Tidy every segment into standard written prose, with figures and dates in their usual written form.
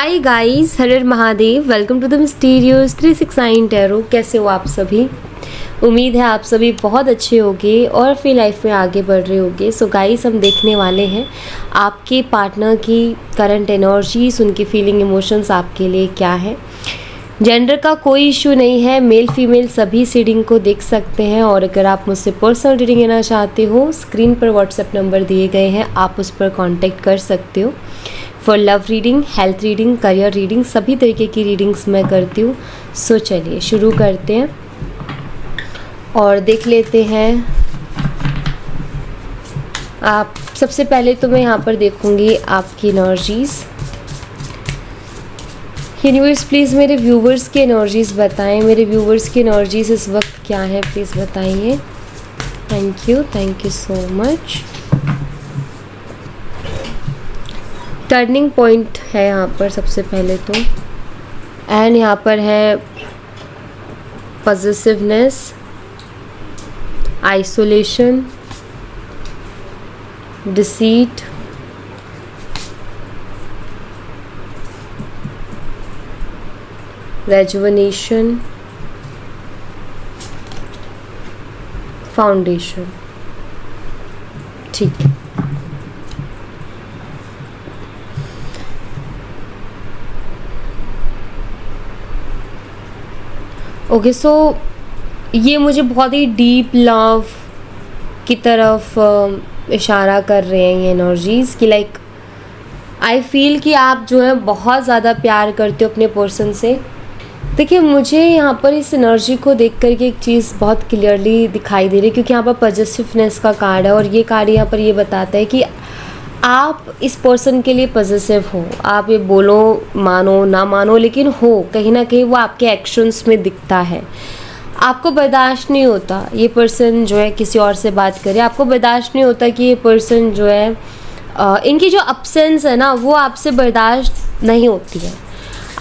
Hi guys, Har Har Mahadev. Welcome to the mysterious 369 tarot. कैसे हो आप सभी? उम्मीद है आप सभी बहुत अच्छे होंगे और अपनी लाइफ में आगे बढ़ रहे होंगे। सो गाइस, हम देखने वाले हैं आपके पार्टनर की करंट एनर्जीज, उनकी फीलिंग इमोशंस आपके लिए क्या है। जेंडर का कोई इशू नहीं है, मेल फीमेल सभी इस रीडिंग को देख सकते हैं। और अगर आप मुझसे पर्सनल रीडिंग लेना चाहते हो, स्क्रीन पर व्हाट्सएप नंबर दिए गए हैं, आप उस पर कांटेक्ट कर सकते हो। For love reading, health reading, career reading, सभी तरीके की रीडिंग्स मैं करती हूँ। सो चलिए शुरू करते हैं और देख लेते हैं। आप सबसे पहले तो मैं यहाँ पर देखूँगी आपकी एनर्जीज़। यूनिवर्स प्लीज़ मेरे व्यूवर्स की एनर्जीज़ बताएं। मेरे व्यूवर्स की एनर्जीज़ इस वक्त क्या है, प्लीज़ बताइए। Thank you so much. Turning point है यहाँ पर सबसे पहले तो, एंड यहाँ पर है positiveness, isolation, deceit, rejuvenation, foundation. ठीक है, ओके। सो ये मुझे बहुत ही डीप लव की तरफ इशारा कर रहे हैं ये एनर्जीज़ कि लाइक आई फील कि आप जो है बहुत ज़्यादा प्यार करते हो अपने पर्सन से। देखिए, मुझे यहाँ पर इस एनर्जी को देख करके एक चीज़ बहुत क्लियरली दिखाई दे रही है, क्योंकि यहाँ पर पॉजिटिवनेस का कार्ड है और ये कार्ड यहाँ पर ये बताता है कि आप इस पर्सन के लिए पॉजिटिव हो। आप ये बोलो, मानो ना मानो, लेकिन हो कहीं ना कहीं वो आपके एक्शंस में दिखता है। आपको बर्दाश्त नहीं होता ये पर्सन जो है किसी और से बात करे। आपको बर्दाश्त नहीं होता कि ये पर्सन जो है इनकी जो अपसेंस है ना, वो आपसे बर्दाश्त नहीं होती है।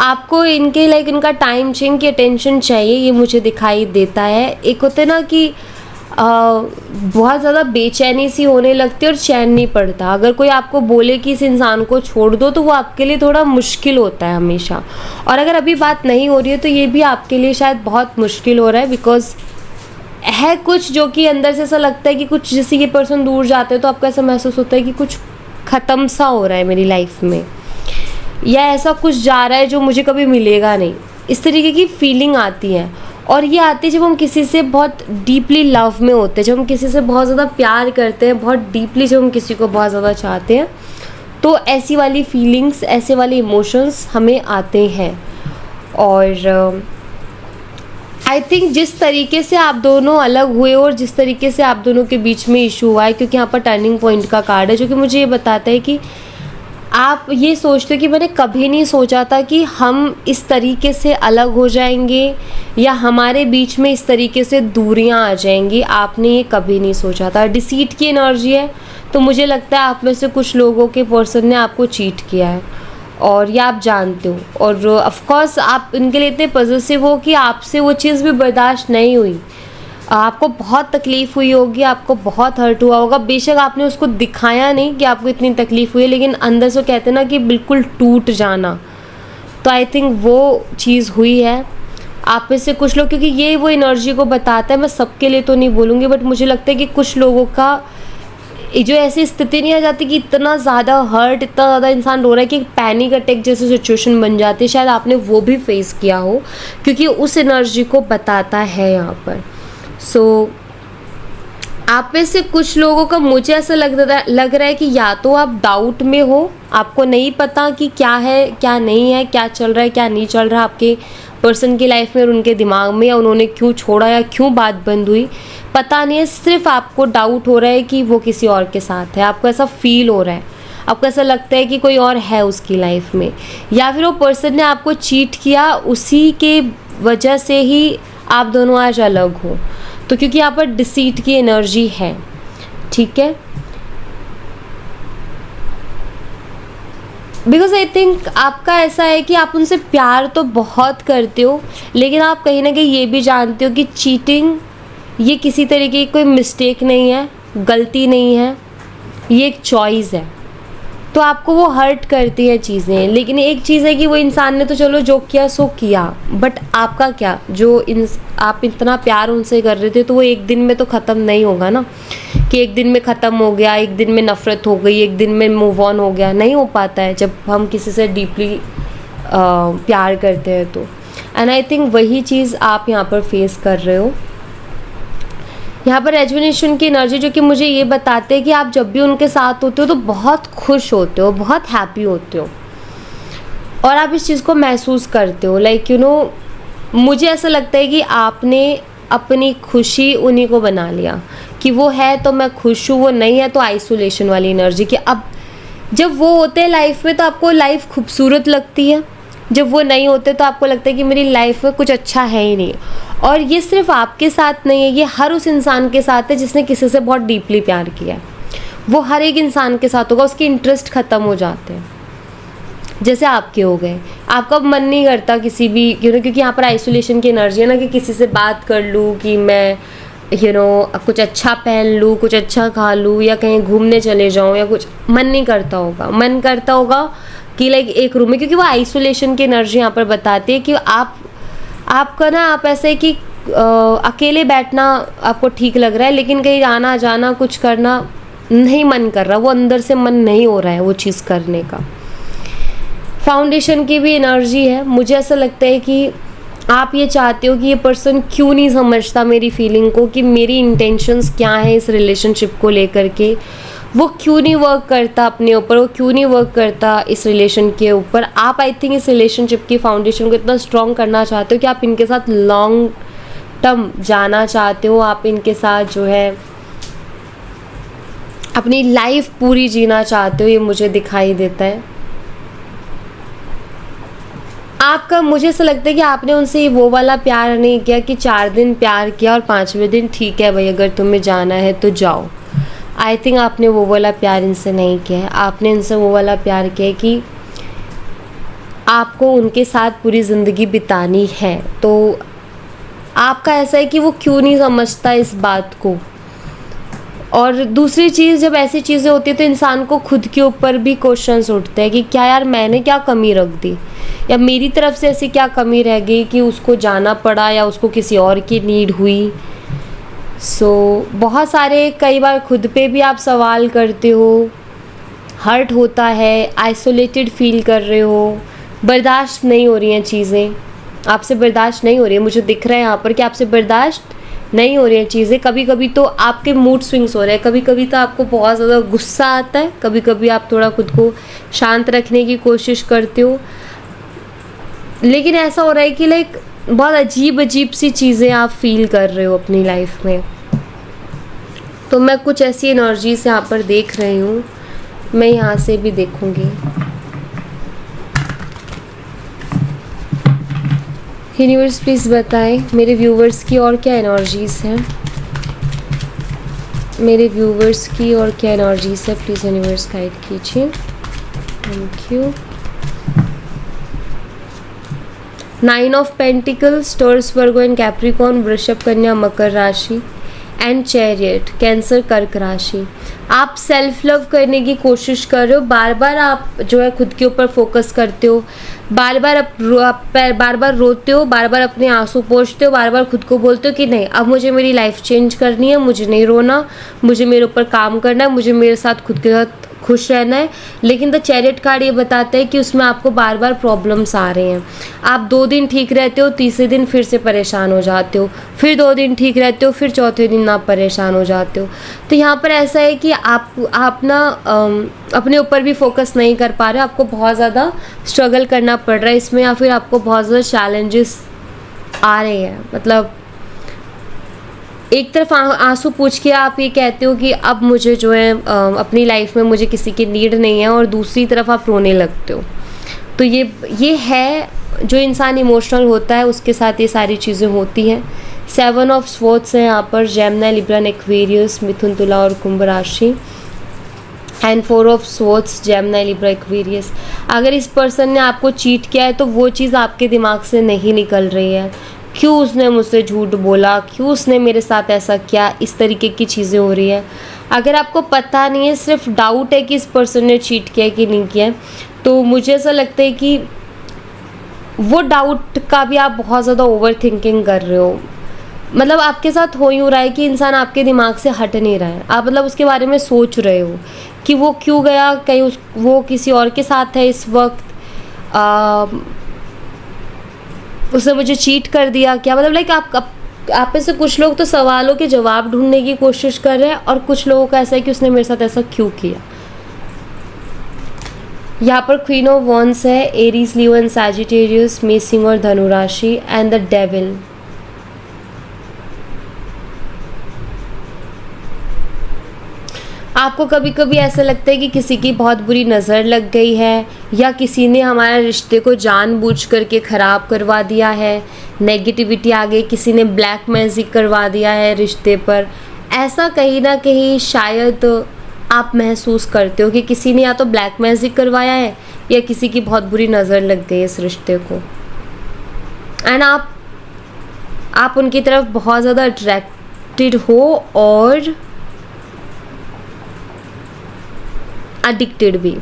आपको इनके लाइक इनका टाइम चाहिए, की अटेंशन चाहिए, ये मुझे दिखाई देता है। एक होता है ना कि बहुत ज़्यादा बेचैनी सी होने लगती है और चैन नहीं पड़ता। अगर कोई आपको बोले कि इस इंसान को छोड़ दो, तो वो आपके लिए थोड़ा मुश्किल होता है हमेशा। और अगर अभी बात नहीं हो रही है तो ये भी आपके लिए शायद बहुत मुश्किल हो रहा है, बिकॉज है कुछ जो कि अंदर से ऐसा लगता है कि कुछ, जैसे ये पर्सन दूर जाते हैं तो आपको ऐसा महसूस होता है कि कुछ ख़त्म सा हो रहा है मेरी लाइफ में, या ऐसा कुछ जा रहा है जो मुझे कभी मिलेगा नहीं। इस तरीके की फीलिंग आती है। और ये आती है जब हम किसी से बहुत डीपली लव में होते हैं, जब हम किसी से बहुत ज़्यादा प्यार करते हैं, बहुत डीपली जब हम किसी को बहुत ज़्यादा चाहते हैं, तो ऐसी वाली फीलिंग्स, ऐसे वाले इमोशंस हमें आते हैं। और आई थिंक जिस तरीके से आप दोनों अलग हुए और जिस तरीके से आप दोनों के बीच में इशू हुआ है, क्योंकि यहाँ पर टर्निंग पॉइंट का कार्ड है जो कि मुझे ये बताता है कि आप ये सोचते हो कि मैंने कभी नहीं सोचा था कि हम इस तरीके से अलग हो जाएंगे या हमारे बीच में इस तरीके से दूरियां आ जाएंगी। आपने ये कभी नहीं सोचा था। डिसीट की एनर्जी है, तो मुझे लगता है आप में से कुछ लोगों के पर्सन ने आपको चीट किया है और ये आप जानते हो। और ऑफ कोर्स आप इनके लिए इतने पॉजिटिव हो कि आपसे वो चीज़ भी बर्दाश्त नहीं हुई। आपको बहुत तकलीफ़ हुई होगी, आपको बहुत हर्ट हुआ होगा। बेशक आपने उसको दिखाया नहीं कि आपको इतनी तकलीफ़ हुई है, लेकिन अंदर से कहते हैं ना कि बिल्कुल टूट जाना, तो आई थिंक वो चीज़ हुई है आप में से कुछ लोग। क्योंकि ये वो एनर्जी को बताता है, मैं सबके लिए तो नहीं बोलूँगी, बट मुझे लगता है कि कुछ लोगों का जो ऐसी स्थिति नहीं आ जाती कि इतना ज़्यादा हर्ट, इतना ज़्यादा इंसान रो रहा है कि पैनिक अटैक जैसी सिचुएशन बन जाती है। शायद आपने वो भी फेस किया हो, क्योंकि उस एनर्जी को बताता है यहाँ पर। सो आप में से कुछ लोगों का मुझे ऐसा लग रहा है कि या तो आप डाउट में हो, आपको नहीं पता कि क्या है क्या नहीं है, क्या चल रहा है क्या नहीं चल रहा आपके पर्सन की लाइफ में और उनके दिमाग में, या उन्होंने क्यों छोड़ा या क्यों बात बंद हुई, पता नहीं है। सिर्फ आपको डाउट हो रहा है कि वो किसी और के साथ है। आपको ऐसा फील हो रहा है, आपको ऐसा लगता है कि कोई और है उसकी लाइफ में, या फिर वो पर्सन ने आपको चीट किया, उसी के वजह से ही आप दोनों आज अलग हो। तो क्योंकि यहाँ पर डिसीट की एनर्जी है, ठीक है। बिकॉज आई थिंक आपका ऐसा है कि आप उनसे प्यार तो बहुत करते हो, लेकिन आप कहीं ना कहीं ये भी जानते हो कि चीटिंग ये किसी तरीके की कोई मिस्टेक नहीं है, गलती नहीं है, ये एक चॉइस है। तो आपको वो हर्ट करती है चीज़ें। लेकिन एक चीज़ है कि वो इंसान ने तो चलो जो किया सो किया, बट आपका क्या, आप इतना प्यार उनसे कर रहे थे, तो वो एक दिन में तो ख़त्म नहीं होगा ना, कि एक दिन में ख़त्म हो गया, एक दिन में नफ़रत हो गई, एक दिन में मूव ऑन हो गया। नहीं हो पाता है जब हम किसी से डीपली प्यार करते हैं तो। एंड आई थिंक वही चीज़ आप यहाँ पर फेस कर रहे हो। यहाँ पर रेजुवेनेशन की एनर्जी जो कि मुझे ये बताते हैं कि आप जब भी उनके साथ होते हो तो बहुत खुश होते हो, बहुत हैप्पी होते हो, और आप इस चीज़ को महसूस करते हो। लाइक यू नो, मुझे ऐसा लगता है कि आपने अपनी खुशी उन्हीं को बना लिया, कि वो है तो मैं खुश हूँ, वो नहीं है तो आइसोलेशन वाली एनर्जी। कि अब जब वो होते हैं लाइफ में तो आपको लाइफ खूबसूरत लगती है, जब वो नहीं होते तो आपको लगता है कि मेरी लाइफ में कुछ अच्छा है ही नहीं। और ये सिर्फ आपके साथ नहीं है, ये हर उस इंसान के साथ है जिसने किसी से बहुत डीपली प्यार किया है। वो हर एक इंसान के साथ होगा, उसके इंटरेस्ट ख़त्म हो जाते हैं, जैसे आपके हो गए। आपका मन नहीं करता किसी भी क्योंकि यहाँ पर आइसोलेशन की एनर्जी है ना, कि किसी से बात कर लूँ, कि मैं कुछ अच्छा पहन लूँ, कुछ अच्छा खा लूँ, या कहीं घूमने चले जाऊँ, या कुछ मन नहीं करता होगा। मन करता होगा कि लाइक एक रूम में, क्योंकि वो आइसोलेशन की एनर्जी यहाँ पर बताती है कि आपका ना, आप ऐसे कि अकेले बैठना आपको ठीक लग रहा है, लेकिन कहीं आना जाना कुछ करना नहीं मन कर रहा, वो अंदर से मन नहीं हो रहा है वो चीज़ करने का। फाउंडेशन की भी एनर्जी है। मुझे ऐसा लगता है कि आप ये चाहते हो कि ये पर्सन क्यों नहीं समझता मेरी फीलिंग को, कि मेरी इंटेंशंस क्या है इस रिलेशनशिप को लेकर के, वो क्यों नहीं वर्क करता अपने ऊपर, वो क्यों नहीं वर्क करता इस रिलेशन के ऊपर। आप आई थिंक इस रिलेशनशिप की फाउंडेशन को इतना स्ट्रॉन्ग करना चाहते हो कि आप इनके साथ लॉन्ग टर्म जाना चाहते हो, आप इनके साथ जो है अपनी लाइफ पूरी जीना चाहते हो, ये मुझे दिखाई देता है। आपका, मुझे ऐसा लगता है कि आपने उनसे वो वाला प्यार नहीं किया कि 4 दिन प्यार किया और 5वें दिन ठीक है भाई अगर तुम्हें जाना है तो जाओ। आई थिंक आपने वो वाला प्यार इनसे नहीं किया है। आपने इनसे वो वाला प्यार किया है कि आपको उनके साथ पूरी ज़िंदगी बितानी है। तो आपका ऐसा है कि वो क्यों नहीं समझता इस बात को। और दूसरी चीज़, जब ऐसी चीज़ें होती है तो इंसान को खुद के ऊपर भी क्वेश्चंस उठते हैं कि क्या यार मैंने क्या कमी रख दी, या मेरी तरफ से ऐसी क्या कमी रह गई कि उसको जाना पड़ा, या उसको किसी और की नीड हुई। बहुत सारे, कई बार खुद पे भी आप सवाल करते हो, हर्ट होता है, आइसोलेटेड फील कर रहे हो, बर्दाश्त नहीं हो रही हैं चीज़ें, आपसे बर्दाश्त नहीं हो रही है। मुझे दिख रहा है यहाँ पर कि आपसे बर्दाश्त नहीं हो रही हैं चीज़ें। कभी कभी तो आपके मूड स्विंग्स हो रहे हैं, कभी कभी तो आपको बहुत ज़्यादा गुस्सा आता है, कभी कभी आप थोड़ा खुद को शांत रखने की कोशिश करते हो। लेकिन ऐसा हो रहा है कि लाइक बहुत अजीब अजीब सी चीज़ें आप फील कर रहे हो अपनी लाइफ में। तो मैं कुछ ऐसी एनर्जीज यहाँ पर देख रही हूँ, मैं यहाँ से भी देखूँगी। यूनिवर्स प्लीज़ बताएं मेरे व्यूवर्स की और क्या एनर्जीज हैं, मेरे व्यूवर्स की और क्या एनर्जीज है, प्लीज़ यूनिवर्स गाइड कीजिए। Thank you. 9 of pentacles, Taurus, Virgo and Capricorn, वृषभ, कन्या, मकर राशि एंड चैरियट, कैंसर, कर्क राशि। आप सेल्फ लव करने की कोशिश कर रहे हो, बार बार आप जो है खुद के ऊपर फोकस करते हो, बार बार रोते हो, बार बार अपने आंसू पोंछते हो, बार बार खुद को बोलते हो कि नहीं अब मुझे मेरी लाइफ चेंज करनी है, मुझे नहीं रोना, मुझे मेरे ऊपर काम करना है, मुझे मेरे साथ खुद के साथ खुश रहना है। लेकिन द चैरियट कार्ड ये बताता है कि उसमें आपको बार बार प्रॉब्लम्स आ रहे हैं। आप 2 दिन ठीक रहते हो, तीसरे दिन फिर से परेशान हो जाते हो, फिर 2 दिन ठीक रहते हो, फिर चौथे दिन आप परेशान हो जाते हो। तो यहाँ पर ऐसा है कि आप ना अपने ऊपर भी फोकस नहीं कर पा रहे हो, आपको बहुत ज़्यादा स्ट्रगल करना पड़ रहा है इसमें, या फिर आपको बहुत ज़्यादा चैलेंजेस आ रहे हैं। मतलब एक तरफ आंसू पूछ के आप ये कहते हो कि अब मुझे जो है अपनी लाइफ में मुझे किसी की नीड नहीं है, और दूसरी तरफ आप रोने लगते हो। तो ये है, जो इंसान इमोशनल होता है उसके साथ ये सारी चीज़ें होती हैं। 7 ऑफ स्वॉर्ड्स हैं यहाँ पर, जेमिनी, लिब्रा, एक्वेरियस, मिथुन, तुला और कुंभ राशि, and 4 of Swords, Gemini, Libra, Aquarius. अगर इस पर्सन ने आपको चीट किया है तो वो चीज़ आपके दिमाग से नहीं निकल रही है, क्यों उसने मुझसे झूठ बोला, क्यों उसने मेरे साथ ऐसा किया, इस तरीके की चीज़ें हो रही है। अगर आपको पता नहीं है, सिर्फ डाउट है कि इस पर्सन ने चीट किया है कि नहीं किया है, तो मुझे ऐसा लगता है कि वो डाउट का भी आप बहुत ज़्यादा ओवर थिंकिंग कर रहे हो। मतलब आपके साथ हो यूँ रहा है कि इंसान आपके दिमाग से हट नहीं रहा है, आप मतलब उसके बारे में सोच रहे हो कि वो क्यों गया, कहीं वो किसी और के साथ है इस वक्त, उसने मुझे चीट कर दिया क्या। मतलब लाइक आप में से कुछ लोग तो सवालों के जवाब ढूंढने की कोशिश कर रहे हैं, और कुछ लोगों का ऐसा है कि उसने मेरे साथ ऐसा क्यों किया। यहाँ पर क्वीन ऑफ वॉन्ड्स है, एरीज, लियो एंड सैजिटेरियस, मेष, सिंह और धनु राशि, एंड द डेविल। आपको कभी कभी ऐसा लगता है कि किसी की बहुत बुरी नज़र लग गई है, या किसी ने हमारे रिश्ते को जानबूझ करके ख़राब करवा दिया है, नेगेटिविटी आ गई, किसी ने ब्लैक मैजिक करवा दिया है रिश्ते पर। ऐसा कहीं ना कहीं शायद आप महसूस करते हो कि किसी ने या तो ब्लैक मैजिक करवाया है, या किसी की बहुत बुरी नज़र लग गई इस रिश्ते को, एंड आप उनकी तरफ बहुत ज़्यादा अट्रैक्टेड हो, और एडिक्टेड भी,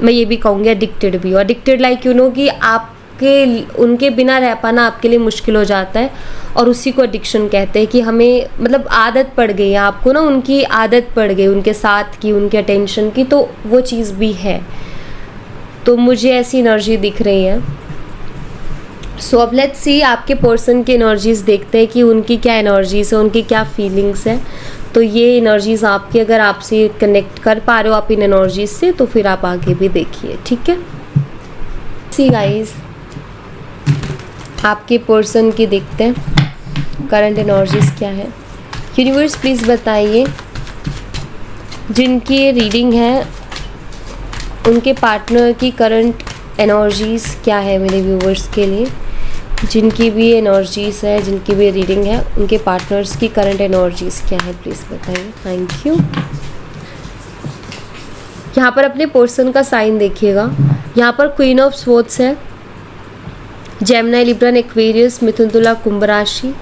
मैं ये भी कहूँगी एडिक्टेड भी हो। एडिक्टेड लाइक यू नो कि आपके उनके बिना रह पाना आपके लिए मुश्किल हो जाता है, और उसी को एडिक्शन कहते हैं कि हमें मतलब आदत पड़ गई है आपको ना, उनकी आदत पड़ गई उनके साथ की, उनके अटेंशन की, तो वो चीज़ भी है। तो मुझे ऐसी एनर्जी दिख रही है। सो अब लेट्स सी आपके पर्सन की एनर्जीज देखते हैं कि उनकी क्या एनर्जीज है, उनकी क्या फीलिंग्स है। तो ये एनर्जीज आपकी, अगर आपसे कनेक्ट कर पा रहे हो आप इन एनर्जीज से, तो फिर आप आगे भी देखिए, ठीक है। सी गाइस, आपके पर्सन की देखते हैं करंट एनर्जीज क्या है। यूनिवर्स प्लीज़ बताइए, जिनकी रीडिंग है उनके पार्टनर की करंट एनर्जीज क्या है मेरे व्यूवर्स के लिए। जिनकी भी एनर्जीज है, जिनकी भी रीडिंग है, उनके पार्टनर्स की करंट एनर्जीज क्या है प्लीज़ बताइए। Thank you. यहाँ पर अपने पर्सन का साइन देखिएगा। यहाँ पर क्वीन ऑफ स्वॉर्ड्स है, जेमिनी, लिब्रा, एक्वेरियस, मिथुन, तुला, कुंभ राशि।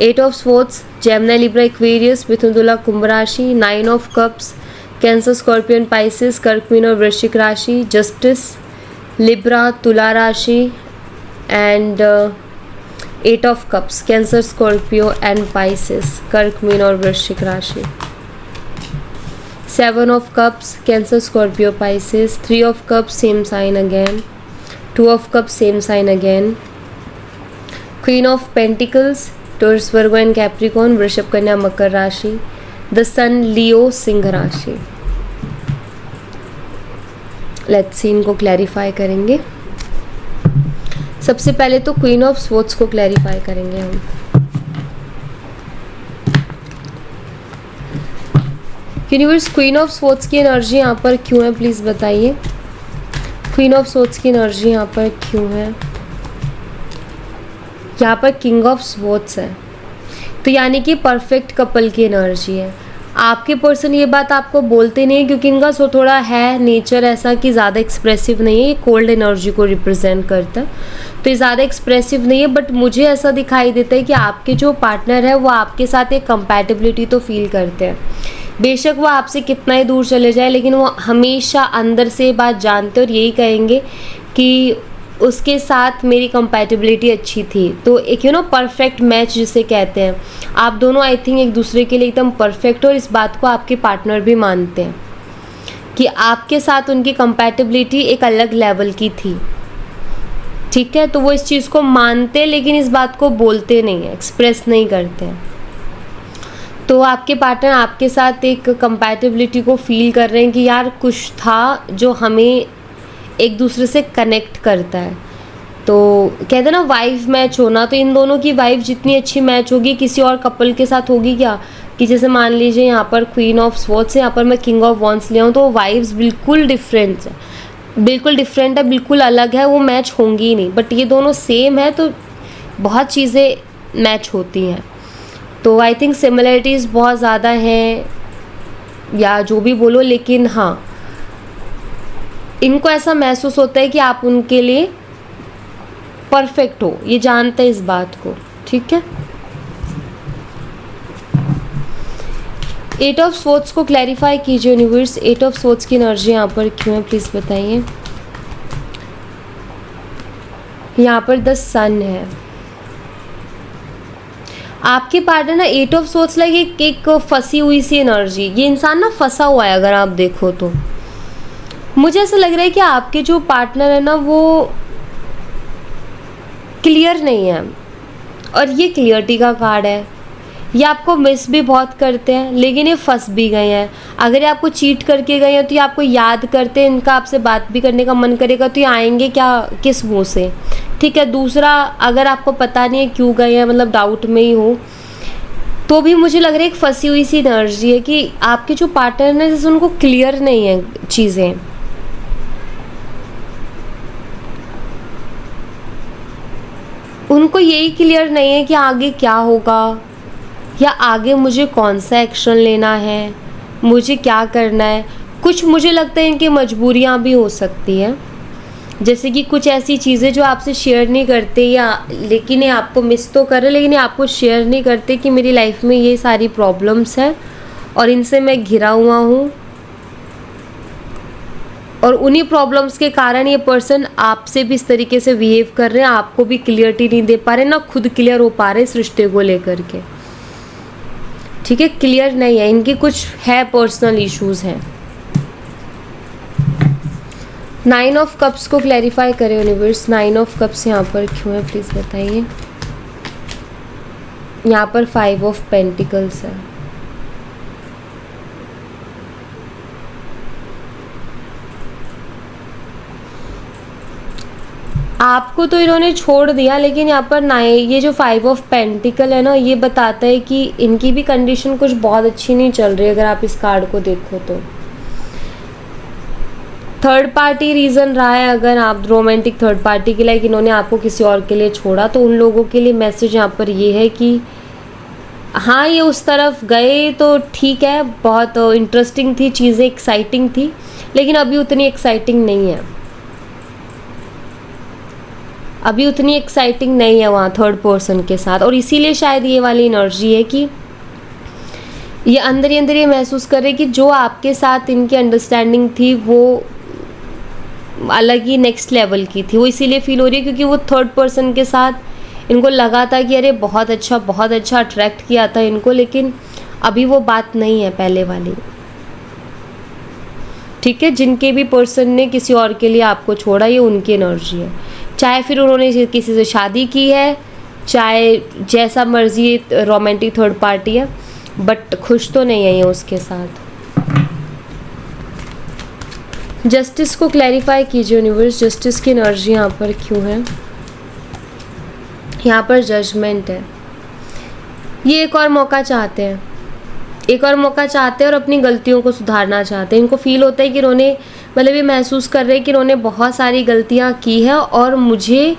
8 of Swords, Gemini, Libra, Aquarius, मिथुन, तुला, कुंभ राशि। 9 of Cups, Cancer, Scorpion, Pisces, कर्क, मीन और वृश्चिक राशि। जस्टिस, लिब्रा, तुला राशि, and 8 of Cups, Cancer, Scorpio and Pisces, कर्क, मीन और वृश्चिक राशि। 7 of Cups, Cancer, Scorpio, Pisces. 3 of cups, same sign again. 2 of cups, same sign again. Queen of pentacles, Taurus, Virgo and Capricorn, वृषभ, कन्या, मकर राशि। द सन, लियो, सिंह राशि। लेट्स सी, इनको क्लैरिफाई करेंगे। सबसे पहले तो क्वीन ऑफ स्वॉर्ड्स को क्लैरिफाई करेंगे हम। यूनिवर्स, क्वीन ऑफ स्वॉर्ड्स की एनर्जी यहाँ पर क्यों है प्लीज़ बताइए। क्वीन ऑफ स्वॉर्ड्स की एनर्जी यहाँ पर क्यों है। यहाँ पर किंग ऑफ स्वॉर्ड्स है, तो यानी कि परफेक्ट कपल की एनर्जी है। आपके पर्सन ये बात आपको बोलते नहीं, क्योंकि इनका सो थोड़ा है नेचर ऐसा कि ज़्यादा एक्सप्रेसिव नहीं है, ये कोल्ड एनर्जी को रिप्रेजेंट करता है, तो ये ज़्यादा एक्सप्रेसिव नहीं है। बट मुझे ऐसा दिखाई देता है कि आपके जो पार्टनर है वो आपके साथ एक कंपैटिबिलिटी तो फील करते हैं। बेशक वो आपसे कितना ही दूर चले जाए, लेकिन वो हमेशा अंदर से ये बात जानते हैं और यही कहेंगे कि उसके साथ मेरी कंपैटिबिलिटी अच्छी थी। तो एक परफेक्ट मैच जिसे कहते हैं, आप दोनों आई थिंक एक दूसरे के लिए एकदम परफेक्ट हो, और इस बात को आपके पार्टनर भी मानते हैं कि आपके साथ उनकी कंपैटिबिलिटी एक अलग लेवल की थी, ठीक है। तो वो इस चीज़ को मानते हैं, लेकिन इस बात को बोलते नहीं हैं, एक्सप्रेस नहीं करते हैं। तो आपके पार्टनर आपके साथ एक कंपैटिबिलिटी को फील कर रहे हैं कि यार कुछ था जो हमें एक दूसरे से कनेक्ट करता है। तो कहते हैं ना वाइफ मैच होना, तो इन दोनों की वाइफ जितनी अच्छी मैच होगी किसी और कपल के साथ होगी क्या, कि जैसे मान लीजिए यहाँ पर क्वीन ऑफ स्वॉर्ड्स है, यहाँ पर मैं किंग ऑफ वॉन्ड्स ले आऊँ, तो वाइफ्स बिल्कुल डिफरेंट है, बिल्कुल अलग है, वो मैच होंगी ही नहीं। बट ये दोनों सेम है तो बहुत चीज़ें मैच होती हैं। तो आई थिंक सिमिलरिटीज़ बहुत ज़्यादा हैं, या जो भी बोलो, लेकिन हाँ इनको ऐसा महसूस होता है कि आप उनके लिए परफेक्ट हो, ये जानते हैं इस बात को, ठीक है। 8 ऑफ स्वॉर्ड्स को क्लैरिफाई कीजिए यूनिवर्स। 8 ऑफ स्वॉर्ड्स की एनर्जी यहाँ पर क्यों है, प्लीज़ बताइए। यहाँ पर द सन है। आपके पार्टनर ना 8 ऑफ स्वॉर्ड्स लाइक एक फंसी हुई सी एनर्जी, ये इंसान ना फंसा हुआ है। अगर आप देखो तो मुझे ऐसा लग रहा है कि आपके जो पार्टनर है ना वो क्लियर नहीं है, और ये क्लियरिटी का कार्ड है। ये आपको मिस भी बहुत करते हैं, लेकिन ये फंस भी गए हैं। अगर ये आपको चीट करके गए हैं तो ये आपको याद करते हैं, इनका आपसे बात भी करने का मन करेगा तो ये आएंगे क्या, किस मुंह से, ठीक है। दूसरा, अगर आपको पता नहीं है क्यों गए हैं, मतलब डाउट में ही हो, तो भी मुझे लग रहा है एक फंसी हुई सी एनर्जी है कि आपके जो पार्टनर है जैसे उनको क्लियर नहीं है चीज़ें। उनको यही क्लियर नहीं है कि आगे क्या होगा, या आगे मुझे कौन सा एक्शन लेना है, मुझे क्या करना है। कुछ मुझे लगता है इनकी मजबूरियां भी हो सकती हैं, जैसे कि कुछ ऐसी चीज़ें जो आपसे शेयर नहीं करते, या लेकिन ये आपको मिस तो कर रहे लेकिन ये आपको शेयर नहीं करते कि मेरी लाइफ में ये सारी प्रॉब्लम्स हैं और इनसे मैं घिरा हुआ हूँ, और उन्हीं प्रॉब्लम्स के कारण ये पर्सन आपसे भी इस तरीके से बिहेव कर रहे हैं, आपको भी क्लियरिटी नहीं दे पा रहे, ना खुद क्लियर हो पा रहे इस रिश्ते को लेकर के, ठीक है। क्लियर नहीं है, इनकी कुछ है, पर्सनल इश्यूज हैं। 9 ऑफ कप्स को क्लैरिफाई करें यूनिवर्स। 9 ऑफ कप्स यहाँ पर क्यों है, प्लीज़ बताइए। यहाँ पर 5 ऑफ पेंटिकल्स है। आपको तो इन्होंने छोड़ दिया, लेकिन यहाँ पर ना, ये जो 5 ऑफ पेंटिकल है ना, ये बताता है कि इनकी भी कंडीशन कुछ बहुत अच्छी नहीं चल रही। अगर आप इस कार्ड को देखो तो थर्ड पार्टी रीज़न रहा है। अगर आप रोमांटिक थर्ड पार्टी के लाइक इन्होंने आपको किसी और के लिए छोड़ा, तो उन लोगों के लिए मैसेज यहाँ पर ये है कि हाँ, ये उस तरफ गए तो ठीक है, बहुत इंटरेस्टिंग थी चीज़ें, एक्साइटिंग थी, लेकिन अभी उतनी एक्साइटिंग नहीं है। अभी उतनी एक्साइटिंग नहीं है वहाँ थर्ड पर्सन के साथ, और इसीलिए शायद ये वाली एनर्जी है कि ये अंदर ही अंदर ये महसूस कर रहे कि जो आपके साथ इनकी अंडरस्टैंडिंग थी वो अलग ही नेक्स्ट लेवल की थी। वो इसीलिए फील हो रही है क्योंकि वो थर्ड पर्सन के साथ इनको लगा था कि अरे बहुत अच्छा अट्रैक्ट किया था इनको, लेकिन अभी वो बात नहीं है पहले वाली, ठीक है। जिनके भी पर्सन ने किसी और के लिए आपको छोड़ा, ये उनकी एनर्जी है। चाहे फिर उन्होंने किसी से शादी की है, चाहे जैसा मर्जी रोमांटिक थर्ड पार्टी है, बट खुश तो नहीं है ये उसके साथ। जस्टिस को क्लैरिफाई कीजिए यूनिवर्स। जस्टिस की एनर्जी यहाँ पर क्यों है। यहाँ पर जजमेंट है। ये एक और मौका चाहते हैं, एक और मौका चाहते हैं और अपनी गलतियों को सुधारना चाहते हैं। इनको फील होता है कि इन्होंने, मतलब ये महसूस कर रहे हैं कि इन्होंने बहुत सारी गलतियाँ की हैं और मुझे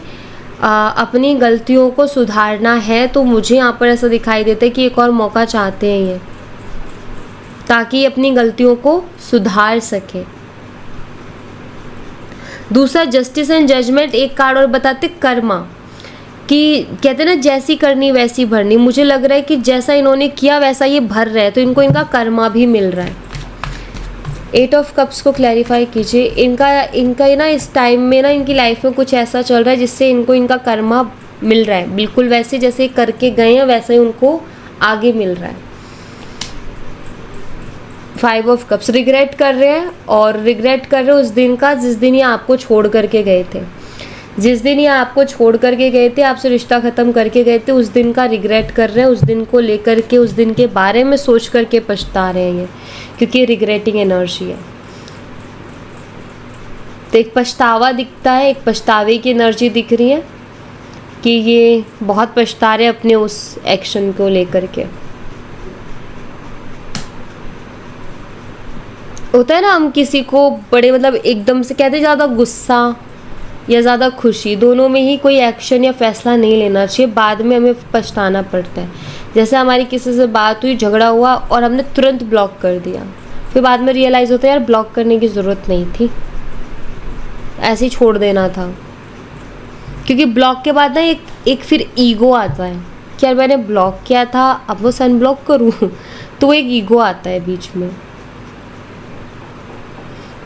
अपनी गलतियों को सुधारना है। तो मुझे यहाँ पर ऐसा दिखाई देता है कि एक और मौका चाहते हैं ये, ताकि अपनी गलतियों को सुधार सके। दूसरा, जस्टिस एंड जजमेंट, एक कार्ड और बताते कर्मा, कि कहते हैं ना जैसी करनी वैसी भरनी। मुझे लग रहा है कि जैसा इन्होंने किया वैसा ये भर रहे हैं, तो इनको इनका कर्मा भी मिल रहा है। 8 ऑफ कप्स को क्लैरिफाई कीजिए। इनका ना इस टाइम में ना इनकी लाइफ में कुछ ऐसा चल रहा है जिससे इनको इनका कर्मा मिल रहा है, बिल्कुल वैसे जैसे करके गए हैं वैसे ही उनको आगे मिल रहा है। 5 ऑफ कप्स, रिग्रेट कर रहे हैं, और रिग्रेट कर रहे हैं उस दिन का जिस दिन ये आपको छोड़ करके गए थे। जिस दिन ये आपको छोड़ करके गए थे, आपसे रिश्ता ख़त्म करके गए थे, उस दिन का रिग्रेट कर रहे हैं, उस दिन को लेकर के, उस दिन के बारे में सोच करके पछता रहे हैं ये, क्योंकि रिग्रेटिंग एनर्जी है। तो एक पछतावा दिखता है, एक पछतावे की एनर्जी दिख रही है कि ये बहुत पछता रहे अपने उस एक्शन को लेकर के। होता है ना, हम किसी को बड़े मतलब एकदम से कहते ज़्यादा गुस्सा या ज़्यादा खुशी, दोनों में ही कोई एक्शन या फैसला नहीं लेना चाहिए, बाद में हमें पछताना पड़ता है। जैसे हमारी किसी से बात हुई, झगड़ा हुआ और हमने तुरंत ब्लॉक कर दिया, फिर बाद में रियलाइज़ होता है यार ब्लॉक करने की ज़रूरत नहीं थी, ऐसे ही छोड़ देना था। क्योंकि ब्लॉक के बाद ना एक फिर ईगो आता है कि यार मैंने ब्लॉक किया था, अब वो अनब्लॉक करूँ तो एक ईगो आता है बीच में।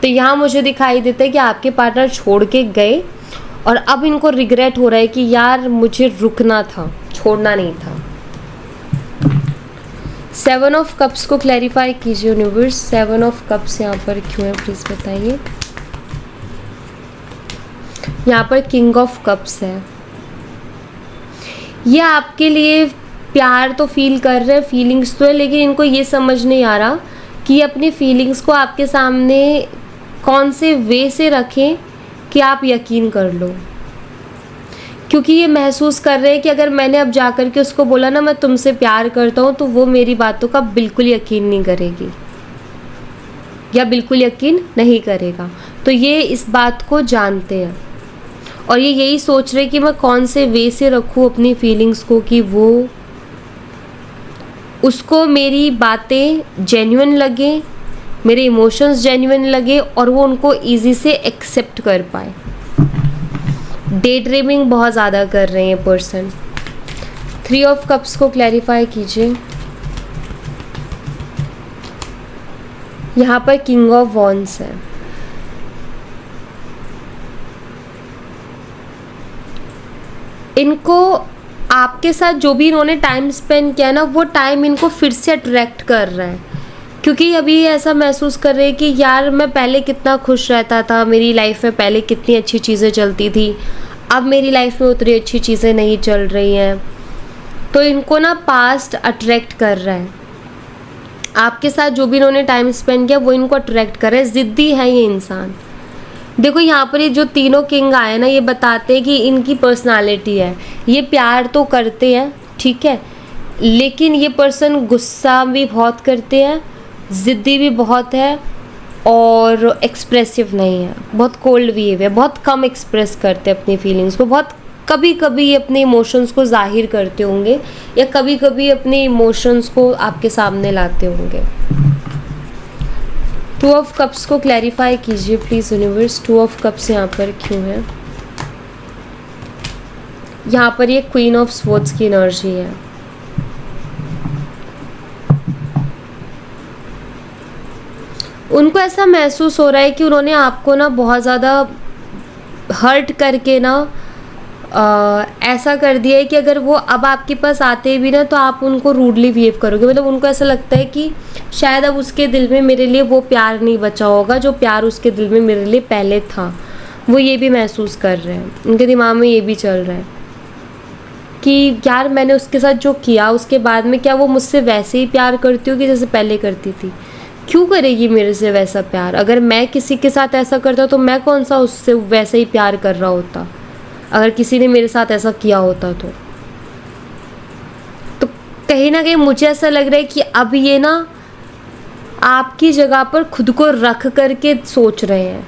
तो यहाँ मुझे दिखाई देता है कि आपके पार्टनर छोड़ के गए और अब इनको रिग्रेट हो रहा है कि यार मुझे रुकना था, छोड़ना नहीं था। 7 ऑफ कप्स को क्लैरिफाई कीजिए यूनिवर्स। 7 ऑफ कप्स यहाँ पर क्यों है प्लीज़ बताइए। यहाँ पर किंग ऑफ कप्स है। ये आपके लिए प्यार तो फील कर रहे हैं, फीलिंग्स तो है, लेकिन इनको ये समझ नहीं आ रहा कि ये अपनी फीलिंग्स को आपके सामने कौन से वे से रखें कि आप यकीन कर लो। क्योंकि ये महसूस कर रहे हैं कि अगर मैंने अब जा कर के उसको बोला ना मैं तुमसे प्यार करता हूँ, तो वो मेरी बातों का बिल्कुल यकीन नहीं करेगी या बिल्कुल यकीन नहीं करेगा। तो ये इस बात को जानते हैं और ये यही सोच रहे कि मैं कौन से वे से रखूँ अपनी फीलिंग्स को कि वो उसको मेरी बातें जेन्युइन लगे, मेरे इमोशंस जेन्युइन लगे और वो उनको इजी से एक्सेप्ट कर पाए। डे ड्रीमिंग बहुत ज़्यादा कर रहे हैं पर्सन। 3 ऑफ कप्स को क्लैरिफाई कीजिए। यहाँ पर किंग ऑफ वॉन्ड्स है। इनको आपके साथ जो भी इन्होंने टाइम स्पेंड किया ना, वो टाइम इनको फिर से अट्रैक्ट कर रहा है, क्योंकि अभी ऐसा महसूस कर रहे हैं कि यार मैं पहले कितना खुश रहता था, मेरी लाइफ में पहले कितनी अच्छी चीज़ें चलती थी, अब मेरी लाइफ में उतनी अच्छी चीज़ें नहीं चल रही हैं। तो इनको ना पास्ट अट्रैक्ट कर रहा है। आपके साथ जो भी इन्होंने टाइम स्पेंड किया वो इनको अट्रैक्ट कर रहा है। ज़िद्दी है ये इंसान। देखो यहाँ पर ये जो तीनों किंग आए ना, ये बताते हैं कि इनकी पर्सनालिटी है। ये प्यार तो करते हैं, ठीक है, लेकिन ये पर्सन गुस्सा भी बहुत करते हैं, ज़िद्दी भी बहुत है और एक्सप्रेसिव नहीं है, बहुत कोल्ड बिहेवियर, बहुत कम एक्सप्रेस करते हैं अपनी फीलिंग्स को। बहुत कभी कभी ये अपने इमोशंस को जाहिर करते होंगे या कभी कभी अपने इमोशंस को आपके सामने लाते होंगे। 2 ऑफ कप्स को क्लैरिफाई कीजिए प्लीज़ यूनिवर्स। 2 ऑफ कप्स यहाँ पर क्यों है। यहाँ पर ये क्वीन ऑफ स्वॉर्ड्स की एनर्जी है। उनको ऐसा महसूस हो रहा है कि उन्होंने आपको ना बहुत ज़्यादा हर्ट करके ना ऐसा कर दिया है कि अगर वो अब आपके पास आते भी ना तो आप उनको रूडली बिहेव करोगे। मतलब उनको ऐसा लगता है कि शायद अब उसके दिल में मेरे लिए वो प्यार नहीं बचा होगा जो प्यार उसके दिल में मेरे लिए पहले था। वो ये भी महसूस कर रहे हैं, उनके दिमाग में ये भी चल रहा है कि यार मैंने उसके साथ जो किया उसके बाद में क्या वो मुझसे वैसे ही प्यार करती होगी जैसे पहले करती थी। क्यों करेगी मेरे से वैसा प्यार। अगर मैं किसी के साथ ऐसा करता तो मैं कौन सा उससे वैसे ही प्यार कर रहा होता, अगर किसी ने मेरे साथ ऐसा किया होता तो कहीं ना कहीं मुझे ऐसा लग रहा है कि अब ये ना आपकी जगह पर खुद को रख करके सोच रहे हैं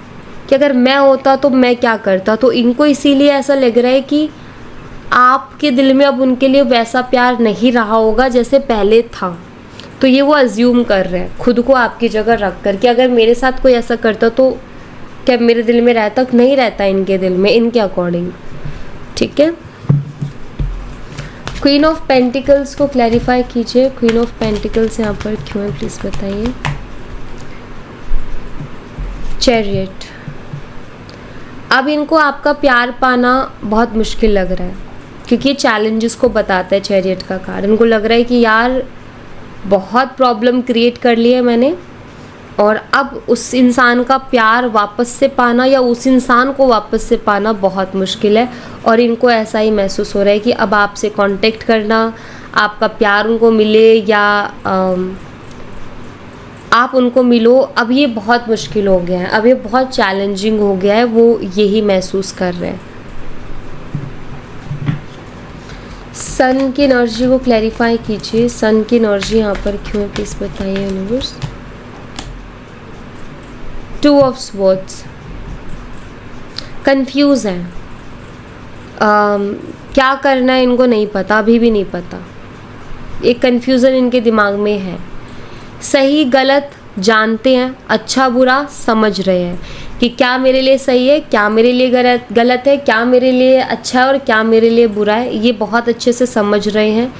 कि अगर मैं होता तो मैं क्या करता। तो इनको इसीलिए ऐसा लग रहा है कि आपके दिल में अब उनके लिए वैसा प्यार नहीं रहा होगा जैसे पहले था। तो ये वो अज्यूम कर रहे हैं खुद को आपकी जगह रख कर कि अगर मेरे साथ कोई ऐसा करता तो क्या मेरे दिल में रहता, नहीं रहता इनके दिल में, इनके अकॉर्डिंग। ठीक है, क्वीन ऑफ पेंटिकल्स को क्लैरिफाई कीजिए। क्वीन ऑफ पेंटिकल्स यहाँ पर क्यों है प्लीज़ बताइए। चैरियट। अब इनको आपका प्यार पाना बहुत मुश्किल लग रहा है क्योंकि ये चैलेंजेस को बताता है चैरियट का कार्ड। इनको लग रहा है कि यार बहुत प्रॉब्लम क्रिएट कर ली है मैंने और अब उस इंसान का प्यार वापस से पाना या उस इंसान को वापस से पाना बहुत मुश्किल है। और इनको ऐसा ही महसूस हो रहा है कि अब आपसे कांटेक्ट करना, आपका प्यार उनको मिले या आप उनको मिलो, अब ये बहुत मुश्किल हो गया है, अब ये बहुत चैलेंजिंग हो गया है। वो यही महसूस कर रहे हैं। सन की एनर्जी को क्लैरिफाई कीजिए। सन की एनर्जी यहाँ पर क्यों है प्लीज़ बताइए यूनिवर्स। 2 of swords. कंफ्यूज हैं, क्या करना है इनको नहीं पता, अभी भी नहीं पता। एक कंफ्यूजन इनके दिमाग में है। सही गलत जानते हैं, अच्छा बुरा समझ रहे हैं, कि क्या मेरे लिए सही है, क्या मेरे लिए गलत है, क्या मेरे लिए अच्छा है और क्या मेरे लिए बुरा है, ये बहुत अच्छे से समझ रहे हैं।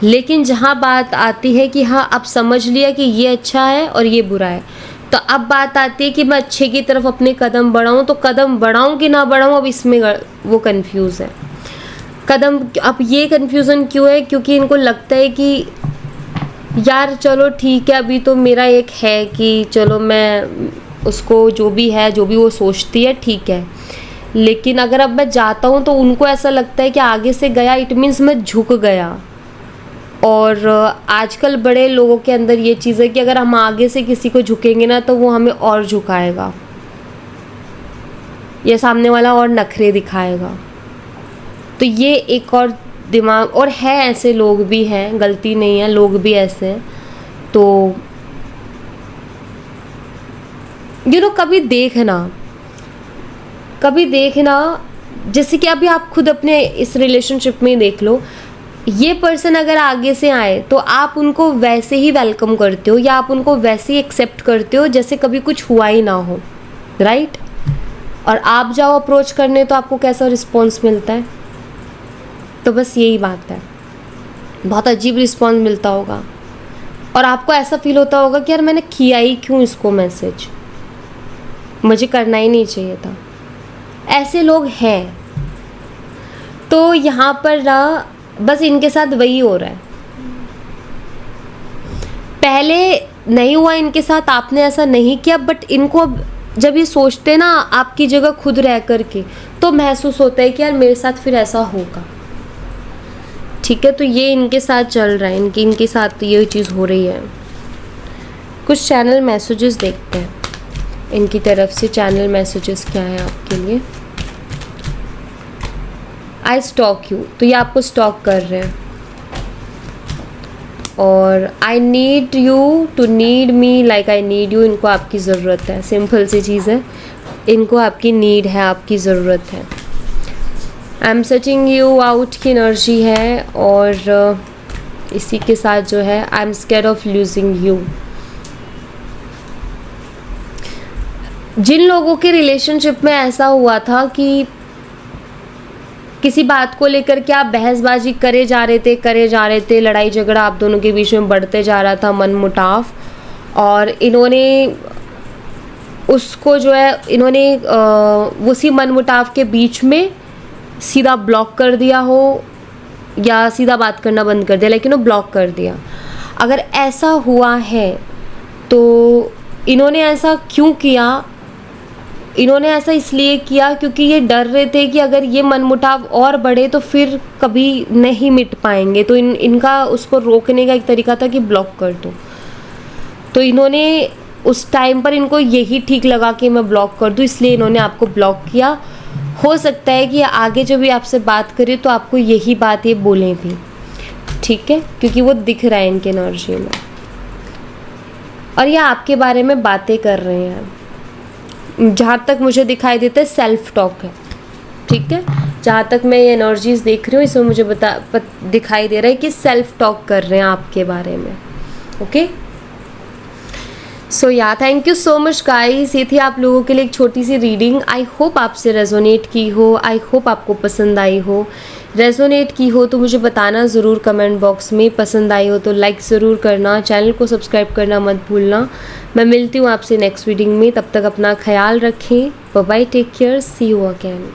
लेकिन जहाँ बात आती है कि हाँ अब समझ लिया कि ये अच्छा है और ये बुरा है, तो अब बात आती है कि मैं अच्छे की तरफ अपने कदम बढ़ाऊँ, तो कदम बढ़ाऊँ कि ना बढ़ाऊँ, अब इसमें वो कंफ्यूज है। अब ये कन्फ्यूज़न क्यों है? क्योंकि इनको लगता है कि यार चलो ठीक है, अभी तो मेरा एक है कि चलो मैं उसको जो भी है, जो भी वो सोचती है ठीक है, लेकिन अगर अब मैं जाता हूँ तो उनको ऐसा लगता है कि आगे से गया इट मीन्स मैं झुक गया। और आजकल बड़े लोगों के अंदर ये चीज़ है कि अगर हम आगे से किसी को झुकेंगे ना तो वो हमें और झुकाएगा या सामने वाला और नखरे दिखाएगा। तो ये एक और दिमाग, और है ऐसे लोग भी हैं, गलती नहीं है, लोग भी ऐसे हैं। तो कभी देखना जैसे कि अभी आप खुद अपने इस रिलेशनशिप में ही देख लो, ये पर्सन अगर आगे से आए तो आप उनको वैसे ही वेलकम करते हो या आप उनको वैसे ही एक्सेप्ट करते हो जैसे कभी कुछ हुआ ही ना हो, राइट? और आप जाओ अप्रोच करने तो आपको कैसा रिस्पॉन्स मिलता है? तो बस यही बात है, बहुत अजीब रिस्पॉन्स मिलता होगा और आपको ऐसा फील होता होगा कि यार मैंने किया ही क्यों इसको मैसेज, मुझे करना ही नहीं चाहिए था। ऐसे लोग हैं। तो यहाँ पर ना बस इनके साथ वही हो रहा है। पहले नहीं हुआ इनके साथ, आपने ऐसा नहीं किया, बट इनको जब ये सोचते ना आपकी जगह खुद रह करके, तो महसूस होता है कि यार मेरे साथ फिर ऐसा होगा। ठीक है, तो ये इनके साथ चल रहा है, इनके साथ ये चीज़ हो रही है। कुछ चैनल मैसेजेस देखते हैं इनकी तरफ से। चैनल मैसेजेस क्या है आपके लिए? आई स्टॉक यू, तो ये आपको स्टॉक कर रहे हैं। और I need you to need me like I need you, इनको आपकी ज़रूरत है। सिंपल सी चीज़ है, इनको आपकी नीड है, आपकी ज़रूरत है। I am searching you out की एनर्जी है। और इसी के साथ जो है I am scared of losing you. जिन लोगों के रिलेशनशिप में ऐसा हुआ था कि किसी बात को लेकर के आप बहसबाजी करे जा रहे थे, लड़ाई झगड़ा आप दोनों के बीच में बढ़ते जा रहा था, मनमुटाव, और इन्होंने उसको जो है उसी मनमुटाव के बीच में सीधा ब्लॉक कर दिया हो या सीधा बात करना बंद कर दिया, लेकिन वो ब्लॉक कर दिया। अगर ऐसा हुआ है तो इन्होंने ऐसा क्यों किया? इन्होंने ऐसा इसलिए किया क्योंकि ये डर रहे थे कि अगर ये मनमुटाव और बढ़े तो फिर कभी नहीं मिट पाएंगे। तो इनका उसको रोकने का एक तरीका था कि ब्लॉक कर दो। तो इन्होंने उस टाइम पर इनको यही ठीक लगा कि मैं ब्लॉक कर दूं, इसलिए इन्होंने आपको ब्लॉक किया। हो सकता है कि आगे जब भी आपसे बात करे तो आपको यही बात ये बोलें भी, ठीक है, क्योंकि वो दिख रहा है इनके एनर्जी में। और ये आपके बारे में बातें कर रहे हैं, जहाँ तक मुझे दिखाई देता है सेल्फ टॉक है, ठीक है। जहाँ तक मैं ये एनर्जीज देख रही हूँ इसमें मुझे दिखाई दे रहा है कि सेल्फ टॉक कर रहे हैं आपके बारे में। ओके, सो या thank you so much guys. ये थी आप लोगों के लिए एक छोटी सी रीडिंग। आई होप आपसे रेजोनेट की हो, आई होप आपको पसंद आई हो। रेजोनेट की हो तो मुझे बताना ज़रूर कमेंट बॉक्स में। पसंद आई हो तो लाइक ज़रूर करना, चैनल को सब्सक्राइब करना मत भूलना। मैं मिलती हूँ आपसे नेक्स्ट रीडिंग में, तब तक अपना ख्याल रखें। Bye bye, take care, see you again.